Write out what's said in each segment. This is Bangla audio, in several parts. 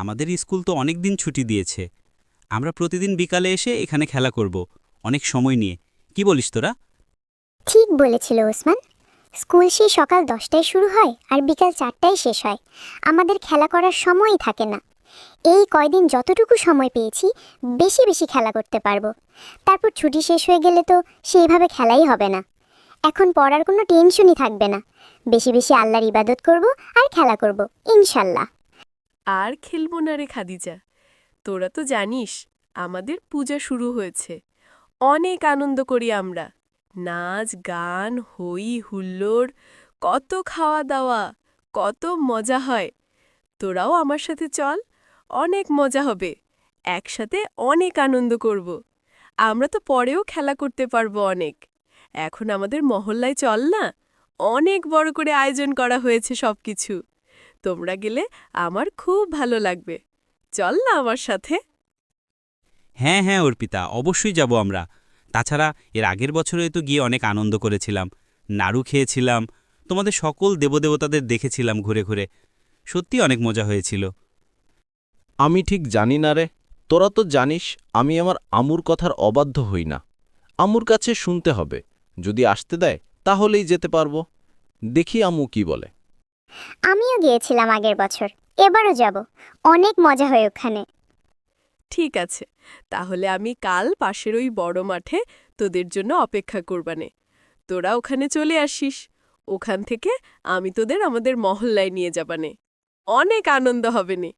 আমাদের স্কুল তো অনেক দিন ছুটি দিয়েছে। আমরা প্রতিদিন বিকালে এসে এখানে খেলা করব, অনেক সময় নিয়ে। কি বলিস তোরা? ঠিক বলেছিল ওসমান। স্কুল সেই সকাল 10টায় শুরু হয় আর বিকাল 4টায় শেষ হয়। আমাদের খেলা করার সময়ই থাকে না। এই কয়দিন যতটুকু সময় পেয়েছি বেশি বেশি খেলা করতে পারবো। তারপর ছুটি শেষ হয়ে গেলে তো সেইভাবে খেলাই হবে না। এখন পড়ার কোনো টেনশনই থাকবে না। বেশি বেশি আল্লাহর ইবাদত করব আর খেলা করব ইনশাল্লাহ। আর খেলবো না রে খাদিজা। তোরা তো জানিস আমাদের পূজা শুরু হয়েছে। অনেক আনন্দ করি আমরা। নাচ গান হই হুল্লোড়, কত খাওয়া দাওয়া, কত মজা হয়। তোরাও আমার সাথে চল, অনেক মজা হবে। একসাথে অনেক আনন্দ করব। আমরা তো পরেও খেলা করতে পারবো অনেক। এখন আমাদের মহল্লায় চল না, অনেক বড় করে আয়োজন করা হয়েছে সবকিছু। তোমরা গেলে আমার খুব ভালো লাগবে। চল না আমার সাথে। হ্যাঁ হ্যাঁ অর্পিতা, অবশ্যই যাব আমরা। তাছাড়া এর আগের বছরে তো গিয়ে অনেক আনন্দ করেছিলাম, নাড়ু খেয়েছিলাম, তোমাদের সকল দেবদেবতাদের দেখেছিলাম ঘুরে ঘুরে। সত্যি অনেক মজা হয়েছিল। আমি ঠিক জানি না রে। তোরা তো জানিস আমি আমার আম্মুর কথার অবাধ্য হই না। আম্মুর কাছে শুনতে হবে, যদি আসতে দেয় তাহলেই যেতে পারবো। দেখি আম্মু কি বলে। আমিও গিয়েছিলাম আগের বছর, এবারও যাব। অনেক মজা হয় ওখানে। ঠিক আছে, তাহলে আমি কাল পাশের ওই বড় মাঠে তোদের জন্য অপেক্ষা করবানে। তোরা ওখানে চলে আসিস। ওখান থেকে আমি তোদের আমাদের মহল্লায় নিয়ে যাবানে। অনেক আনন্দ হবে নে।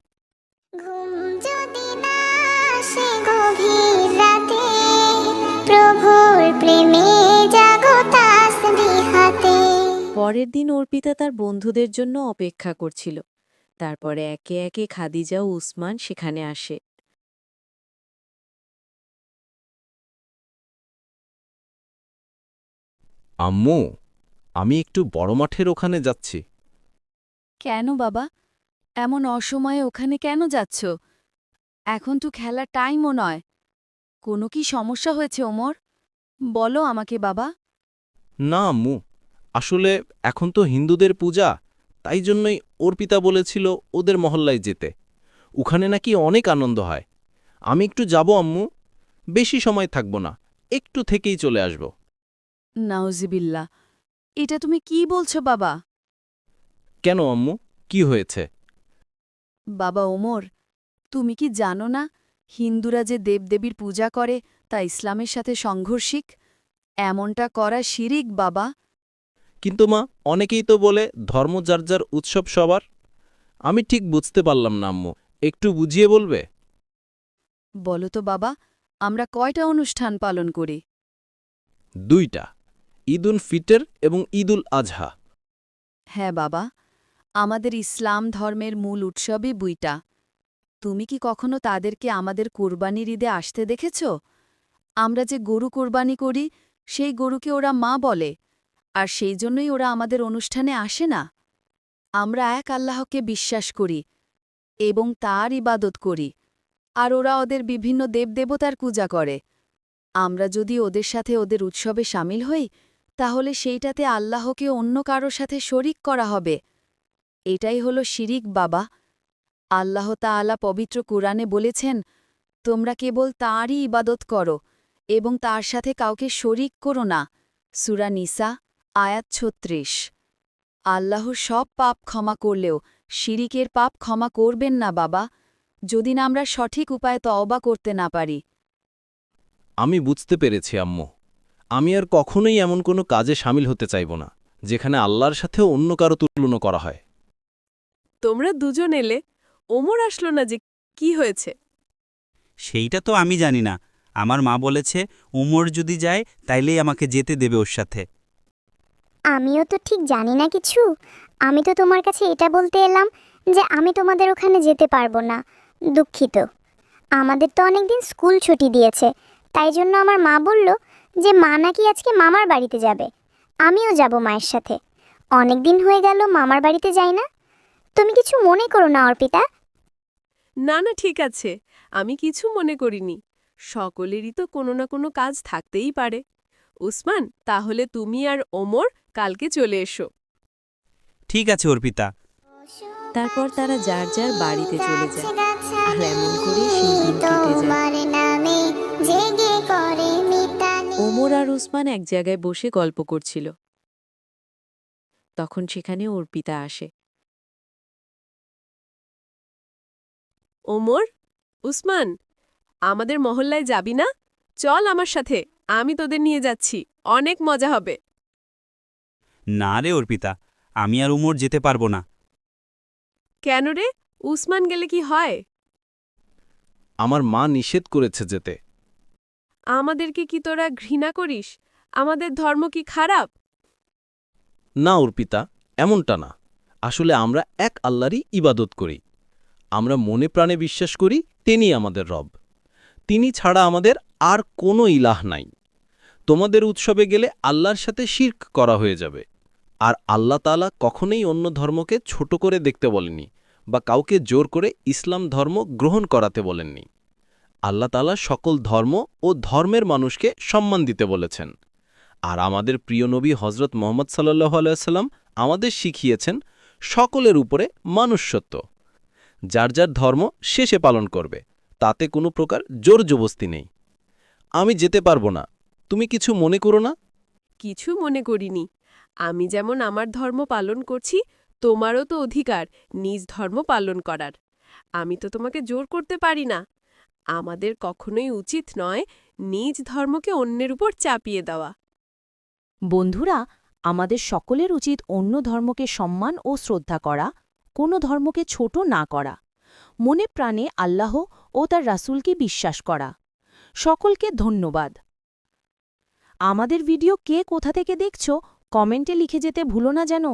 ঘুম যদি না আসে গভীর রাতে, প্রভুর প্রেমে জাগো তাসবিহাতে। পরের দিন অর্পিতা তার বন্ধুদের জন্য অপেক্ষা করছিল। তারপরে একে একে খাদিজা ও উসমান সেখানে আসে। আম্মু, আমি একটু বড় মাঠের ওখানে যাচ্ছি। কেন বাবা, এমন অসময়ে ওখানে কেন যাচ্ছ? এখন তো খেলার টাইমও নয়। কোনো কি সমস্যা হয়েছে ওমর? বলো আমাকে বাবা। না আম্মু, আসলে এখন তো হিন্দুদের পূজা, তাই জন্যই অর্পিতা বলেছিল ওদের মহল্লায় যেতে। ওখানে নাকি অনেক আনন্দ হয়। আমি একটু যাব আম্মু, বেশি সময় থাকব না, একটু থেকেই চলে আসব। নাউজিবিল্লা, এটা তুমি কি বলছো বাবা? কেন আম্মু, কি হয়েছে? বাবা ওমর, তুমি কি জানো না হিন্দুরা যে দেবদেবীর পূজা করে তা ইসলামের সাথে সংঘর্ষিক? এমনটা করা শিরিক বাবা। কিন্তু মা, অনেকেই তো বলে ধর্ম যার যার উৎসব সবার। আমি ঠিক বুঝতে পারলাম না আম্মু, একটু বুঝিয়ে বলবে? বলো তো বাবা, আমরা কয়টা অনুষ্ঠান পালন করি? 2টা, ঈদুল ফিতর এবং ঈদুল আজহা। হ্যাঁ বাবা, আমাদের ইসলাম ধর্মের মূল উৎসবই 2টা। তুমি কি কখনো তাদেরকে আমাদের কোরবানির ঈদে আসতে দেখেছ? আমরা যে গরু কোরবানি করি সেই গরুকে ওরা মা বলে, আর সেই জন্যই ওরা আমাদের অনুষ্ঠানে আসে না। আমরা এক আল্লাহকে বিশ্বাস করি এবং তার ইবাদত করি, আর ওরা ওদের বিভিন্ন দেবদেবতার পূজা করে। আমরা যদি ওদের সাথে ওদের উৎসবে সামিল হই, তাহলে সেইটাতে আল্লাহকে অন্য কারো সাথে শরিক করা হবে। এটাই হলো শিরিক বাবা। আল্লাহ তাআলা পবিত্র কুরআনে বলেছেন, তোমরা কেবল তাঁরই ইবাদত করো এবং তার সাথে কাউকে শরিক করো না। সূরা নিসা, আয়াত ৩৬। আল্লাহ সব পাপ ক্ষমা করলেও শিরিকের পাপ ক্ষমা করবেন না বাবা, যদি না আমরা সঠিক উপায়ে তওবা করতে না পারি। আমি বুঝতে পেরেছি আম্মু। আমি আর কখনোই এমন কোনো কাজে সামিল হতে চাইব না যেখানে আল্লাহর সাথে অন্য কারো তুলনা করা হয়। তোমরা দুজন এলে, ওমর আসলো না যে, কি হয়েছে? সেইটা তো আমি জানি না। আমার মা বলেছে ওমর যদি যায় তাইলেই আমাকে যেতে দেবে ওর সাথে। আমিও তো ঠিক জানি না কিছু। আমি তো তোমার কাছে এটা বলতে এলাম যে আমি তোমাদের ওখানে যেতে পারবো না। দুঃখিত। আমাদের তো অনেকদিন স্কুল ছুটি দিয়েছে, তাই জন্য আমার মা বলল যে মা নাকি আজকে মামার বাড়িতে যাবে। আমিও যাব মায়ের সাথে। অনেক দিন হয়ে গেল মামার বাড়িতে যাই না। তুমি কিছু মনে করো না অর্পিতা। না না, ঠিক আছে, আমি কিছু মনে করিনি। সকলেরই তো কোনো না কোনো কাজ থাকতেই পারে। উসমান, তাহলে তুমি আর ওমর কালকে চলে এসো। ঠিক আছে অর্পিতা। শুভ তারপর তারা যার যার বাড়িতে চলে যায় আর এমন করে সেই দিন কেটে যায়। ওমর আর উসমান এক জায়গায় বসে গল্প করছিল। তখন সেখানে অর্পিতা আসে। ওমর, উসমান, আমাদের মহল্লায় যাবি না? চল আমার সাথে, আমি তোদের নিয়ে যাচ্ছি, অনেক মজা হবে। না রে অর্পিতা, আমি আর উমর যেতে পারবো না। কেন রে, উসমান গেলে কি হয়? আমার মা নিষেধ করেছে যেতে। আমাদেরকে কি তোরা ঘৃণা করিস? আমাদের ধর্ম কি খারাপ? না অর্পিতা, এমনটা না। আসলে আমরা এক আল্লাহরই ইবাদত করি। আমরা মনে প্রাণে বিশ্বাস করি তিনি আমাদের রব। তিনি ছাড়া আমাদের আর কোনো ইলাহ নাই। তোমাদের উৎসবে গেলে আল্লাহর সাথে শিরক করা হয়ে যাবে। আর আল্লাহ তাআলা কখনোই অন্য ধর্মকে ছোট করে দেখতে বলেননি বা কাউকে জোর করে ইসলাম ধর্ম গ্রহণ করাতে বলেননি। আল্লাহ তাআলা সকল ধর্ম ও ধর্মের মানুষকে সম্মান দিতে বলেছেন। আর আমাদের প্রিয় নবী হজরত মুহাম্মদ সাল্লাল্লাহু আলাইহি ওয়াসাল্লাম আমাদের শিখিয়েছেন সকলের উপরে মনুষ্যত্ব। যার যার ধর্ম শেষে পালন করবে, তাতে কোনো প্রকার জোর জবস্তি নেই। আমি যেতে পারবো না, তুমি কিছু মনে করো না? কিছু মনে করিনি। আমি যেমন আমার ধর্ম পালন করছি, তোমারও তো অধিকার নিজ ধর্ম পালন করার। আমি তো তোমাকে জোর করতে পারি না। আমাদের কখনোই উচিত নয় নিজ ধর্মকে অন্যের উপর চাপিয়ে দেওয়া। বন্ধুরা, আমাদের সকলের উচিত অন্য ধর্মকে সম্মান ও শ্রদ্ধা করা, কোনো ধর্মকে ছোট না করা, মনে প্রাণে আল্লাহ ও তার রাসূলকে বিশ্বাস করা। সকলকে ধন্যবাদ। আমাদের ভিডিও কে কোথা থেকে দেখছো কমেন্টে লিখে যেতে ভুলো না যেন।